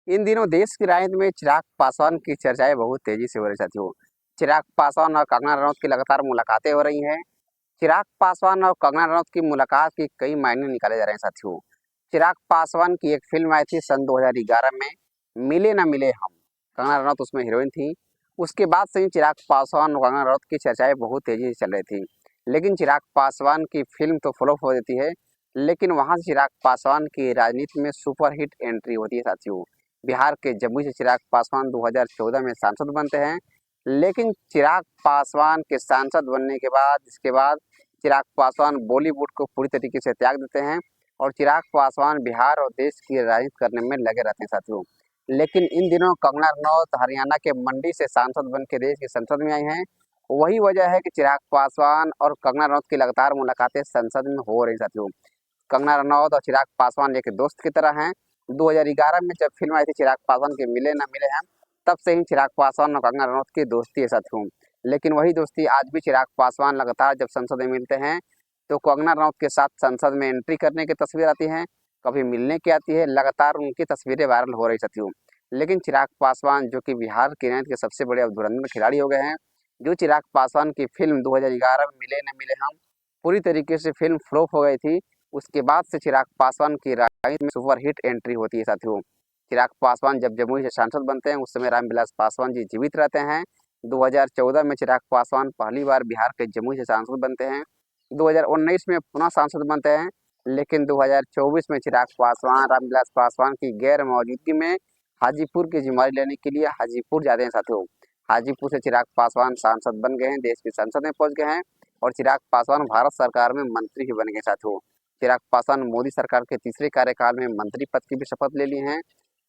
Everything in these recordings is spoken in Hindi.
इन दिनों देश की राजनीति में चिराग पासवान की चर्चाएं बहुत तेजी से हो रही साथियों। चिराग पासवान और कंगना रनौत की लगातार मुलाकातें हो रही हैं। चिराग पासवान और कंगना रनौत की मुलाकात के कई मायने निकाले जा रहे हैं साथियों। चिराग पासवान की एक फिल्म आई थी सन 2011 में, मिले ना मिले हम। कंगना रनौत उसमें हीरोइन थी। उसके बाद से ही चिराग पासवान और कंगना रनौत की चर्चाएं बहुत तेजी से चल रही थी। लेकिन चिराग पासवान की फिल्म तो फ्लॉप हो जाती है, लेकिन वहां से चिराग पासवान की राजनीति में सुपरहिट एंट्री होती है साथियों। बिहार के जमुई से चिराग पासवान 2014 में सांसद बनते हैं। लेकिन चिराग पासवान के सांसद बनने के बाद इसके बाद चिराग पासवान बॉलीवुड को पूरी तरीके से त्याग देते हैं और चिराग पासवान बिहार और देश की राजनीति करने में लगे रहते हैं साथियों। लेकिन इन दिनों कंगना रनौत हरियाणा के मंडी से सांसद बन के देश की संसद में आई हैं। वही वजह है कि चिराग पासवान और कंगना रनौत की लगातार मुलाकातें संसद में हो रही साथियों। कंगना रनौत और चिराग पासवान एक दोस्त की तरह हैं। 2011 में जब फिल्म आई थी चिराग पासवान के मिले ना मिले हम, तब से ही चिराग पासवान और कंगना रनौत की दोस्ती है साथियों। लेकिन वही दोस्ती आज भी चिराग पासवान लगातार जब संसद में मिलते हैं तो कंगना रनौत के साथ संसद में एंट्री करने की तस्वीर आती है, कभी मिलने की आती है। लगातार उनकी तस्वीरें वायरल हो रही साथियों। लेकिन चिराग पासवान जो कि बिहार के राजनीति के सबसे बड़े अब धुरंधर खिलाड़ी हो गए हैं, जो चिराग पासवान की फिल्म 2011 में मिले न मिले हम पूरी तरीके से फिल्म फ्लॉप हो गई थी। उसके बाद से चिराग पासवान की राजनीति में सुपरहिट एंट्री होती है साथियों। चिराग पासवान जब जमुई से सांसद बनते हैं उस समय रामविलास पासवान जी जीवित रहते हैं। 2014 में चिराग पासवान पहली बार बिहार के जमुई से सांसद बनते हैं। 2019 में पुनः सांसद बनते हैं। लेकिन 2024 में चिराग पासवान रामविलास पासवान की गैर मौजूदगी में हाजीपुर की जिम्मेदारी लेने के लिए हाजीपुर जाते हैं साथियों। हाजीपुर से चिराग पासवान सांसद बन गए हैं, देश की संसद में पहुंच गए हैं और चिराग पासवान भारत सरकार में मंत्री भी बन गए साथियों। चिराग पासवान मोदी सरकार के तीसरे कार्यकाल में मंत्री पद की भी शपथ ले ली हैं।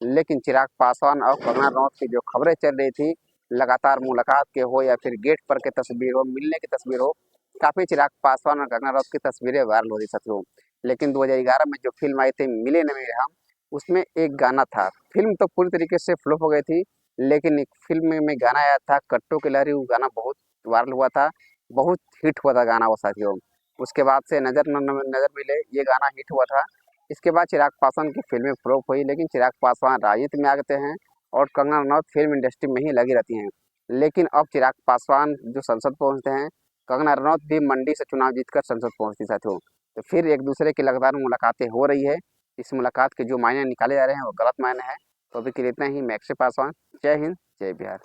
लेकिन चिराग पासवान और कंगना रनौत की जो खबरें चल रही थी, लगातार मुलाकात के हो या फिर गेट पर के तस्वीर हो, मिलने की तस्वीर हो, काफी चिराग पासवान और कंगना रनौत की तस्वीरें वायरल हो रही साथियों। लेकिन 2011 में जो फिल्म आई थी मिले न मिले हम, उसमें एक गाना था। फिल्म तो पूरी तरीके से फ्लॉप हो गई थी, लेकिन एक फिल्म में गाना आया था कट्टो के लहरी, वो गाना बहुत वायरल हुआ था, बहुत हिट हुआ था गाना वो साथियों। उसके बाद से नजर मिले ये गाना हिट हुआ था। इसके बाद चिराग पासवान की फिल्में फ्लॉप हुई, लेकिन चिराग पासवान राजनीति में आ गए हैं और कंगना रनौत फिल्म इंडस्ट्री में ही लगी रहती हैं। लेकिन अब चिराग पासवान जो संसद पहुंचते हैं, कंगना रनौत भी मंडी से चुनाव जीतकर संसद पहुंचती साथियों। तो फिर एक दूसरे की लगातार मुलाकातें हो रही है। इस मुलाकात के जो मायने निकाले जा रहे हैं वो गलत मायने हैं। तो अभी के लिए इतना ही। मैं अक्षय पासवान। जय हिंद, जय बिहार।